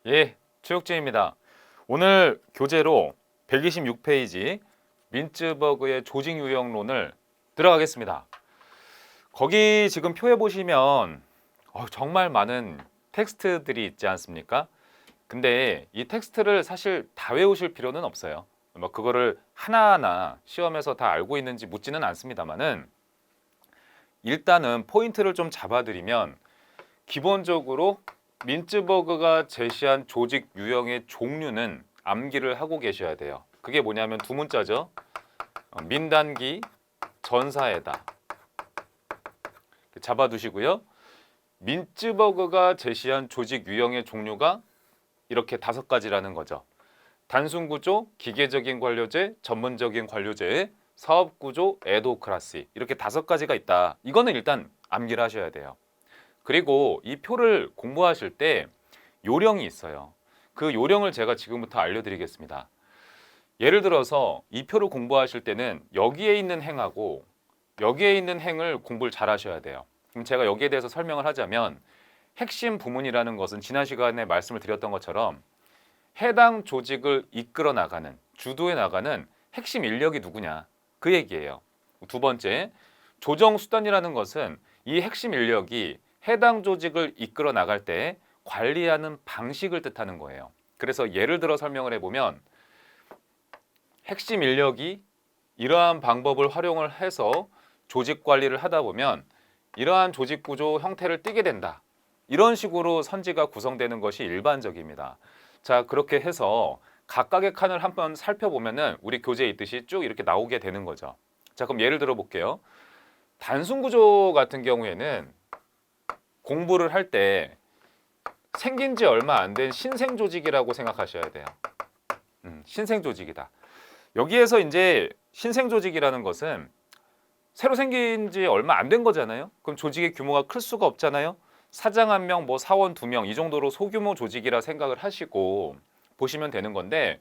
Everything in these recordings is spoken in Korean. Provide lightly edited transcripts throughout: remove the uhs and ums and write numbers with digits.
예, 최욱진입니다. 오늘 교재로 126페이지 민츠버그의 조직 유형론을 들어가겠습니다. 거기 지금 표에 보시면 정말 많은 텍스트들이 있지 않습니까? 근데 이 텍스트를 사실 다 외우실 필요는 없어요. 뭐 그거를 하나하나 시험에서 다 알고 있는지 묻지는 않습니다만은 일단은 포인트를 좀 잡아드리면 기본적으로 민츠버그가 제시한 조직 유형의 종류는 암기를 하고 계셔야 돼요. 그게 뭐냐면 두 문자죠. 민단기, 전사에다 잡아두시고요. 민츠버그가 제시한 조직 유형의 종류가 이렇게 5가지라는 거죠. 단순구조, 기계적인 관료제, 전문적인 관료제, 사업구조, 에도크라시 이렇게 5가지가 있다. 이거는 일단 암기를 하셔야 돼요. 그리고 이 표를 공부하실 때 요령이 있어요. 그 요령을 제가 지금부터 알려드리겠습니다. 예를 들어서 이 표를 공부하실 때는 여기에 있는 행하고 여기에 있는 행을 공부를 잘 하셔야 돼요. 그럼 제가 여기에 대해서 설명을 하자면 핵심 부문이라는 것은 지난 시간에 말씀을 드렸던 것처럼 해당 조직을 이끌어 나가는, 주도해 나가는 핵심 인력이 누구냐 그 얘기예요. 두 번째, 조정 수단이라는 것은 이 핵심 인력이 해당 조직을 이끌어 나갈 때 관리하는 방식을 뜻하는 거예요. 그래서 예를 들어 설명을 해보면 핵심 인력이 이러한 방법을 활용을 해서 조직 관리를 하다 보면 이러한 조직 구조 형태를 띠게 된다. 이런 식으로 선지가 구성되는 것이 일반적입니다. 자, 그렇게 해서 각각의 칸을 한번 살펴보면은 우리 교재에 있듯이 쭉 이렇게 나오게 되는 거죠. 자, 그럼 예를 들어 볼게요. 단순 구조 같은 경우에는 공부를 할 때 생긴 지 얼마 안 된 신생 조직이라고 생각하셔야 돼요. 신생 조직이다. 여기에서 이제 신생 조직이라는 것은 새로 생긴 지 얼마 안 된 거잖아요. 그럼 조직의 규모가 클 수가 없잖아요. 사장 1명, 뭐 사원 2명 이 정도로 소규모 조직이라 생각을 하시고 보시면 되는 건데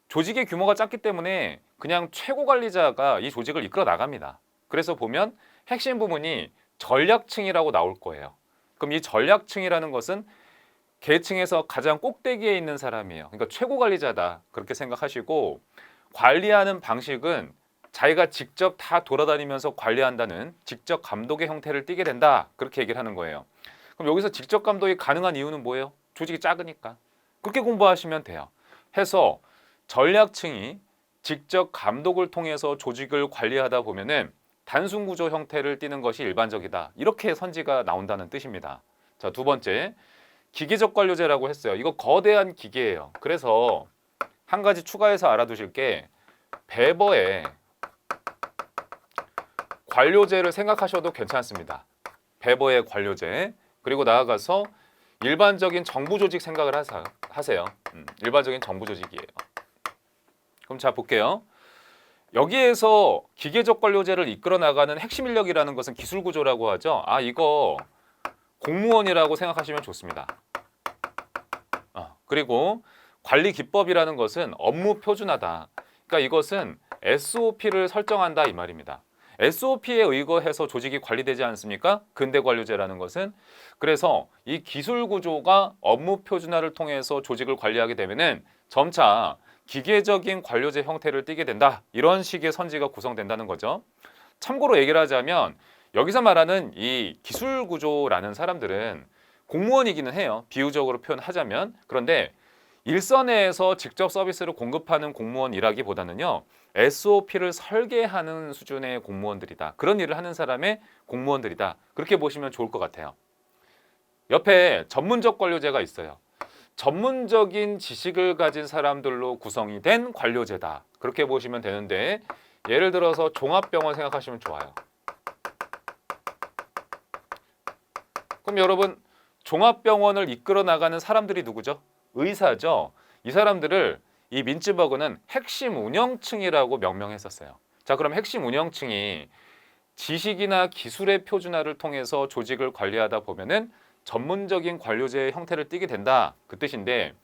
조직의 규모가 작기 때문에 그냥 최고 관리자가 이 조직을 이끌어 나갑니다. 그래서 보면 핵심 부문이 전략층이라고 나올 거예요. 그럼 이 전략층이라는 것은 계층에서 가장 꼭대기에 있는 사람이에요. 그러니까 최고 관리자다 그렇게 생각하시고 관리하는 방식은 자기가 직접 다 돌아다니면서 관리한다는 직접 감독의 형태를 띠게 된다 그렇게 얘기를 하는 거예요. 그럼 여기서 직접 감독이 가능한 이유는 뭐예요? 조직이 작으니까. 그렇게 공부하시면 돼요. 해서 전략층이 직접 감독을 통해서 조직을 관리하다 보면은 단순 구조 형태를 띠는 것이 일반적이다. 이렇게 선지가 나온다는 뜻입니다. 자, 두 번째, 기계적 관료제라고 했어요. 이거 거대한 기계예요. 그래서 한 가지 추가해서 알아두실 게 베버의 관료제를 생각하셔도 괜찮습니다. 베버의 관료제. 그리고 나아가서 일반적인 정부 조직 생각을 하세요. 일반적인 정부 조직이에요. 그럼 자 볼게요. 여기에서 기계적 관료제를 이끌어 나가는 핵심 인력이라는 것은 기술 구조라고 하죠. 아, 이거 공무원이라고 생각하시면 좋습니다. 그리고 관리 기법이라는 것은 업무 표준화다. 그러니까 이것은 SOP를 설정한다 이 말입니다. SOP에 의거해서 조직이 관리되지 않습니까? 근대 관료제라는 것은. 그래서 이 기술 구조가 업무 표준화를 통해서 조직을 관리하게 되면은 점차 기계적인 관료제 형태를 띠게 된다. 이런 식의 선지가 구성된다는 거죠. 참고로 얘기를 하자면 여기서 말하는 이 기술 구조라는 사람들은 공무원이기는 해요. 비유적으로 표현하자면. 그런데 일선에서 직접 서비스를 공급하는 공무원이라기보다는요. SOP를 설계하는 수준의 공무원들이다. 그런 일을 하는 사람의 공무원들이다. 그렇게 보시면 좋을 것 같아요. 옆에 전문적 관료제가 있어요. 전문적인 지식을 가진 사람들로 구성이 된 관료제다. 그렇게 보시면 되는데 예를 들어서 종합병원 생각하시면 좋아요. 그럼 여러분 종합병원을 이끌어 나가는 사람들이 누구죠? 의사죠. 이 사람들을 이 민츠버그는 핵심 운영층이라고 명명했었어요. 자, 그럼 핵심 운영층이 지식이나 기술의 표준화를 통해서 조직을 관리하다 보면은 전문적인 관료제의 형태를 띠게 된다. 그 뜻인데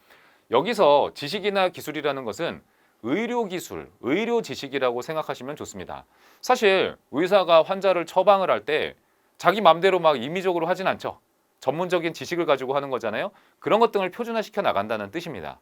여기서 지식이나 기술이라는 것은 의료 기술, 의료 지식이라고 생각하시면 좋습니다. 사실 의사가 환자를 처방을 할 때 자기 맘대로 막 임의적으로 하진 않죠. 전문적인 지식을 가지고 하는 거잖아요. 그런 것 등을 표준화시켜 나간다는 뜻입니다.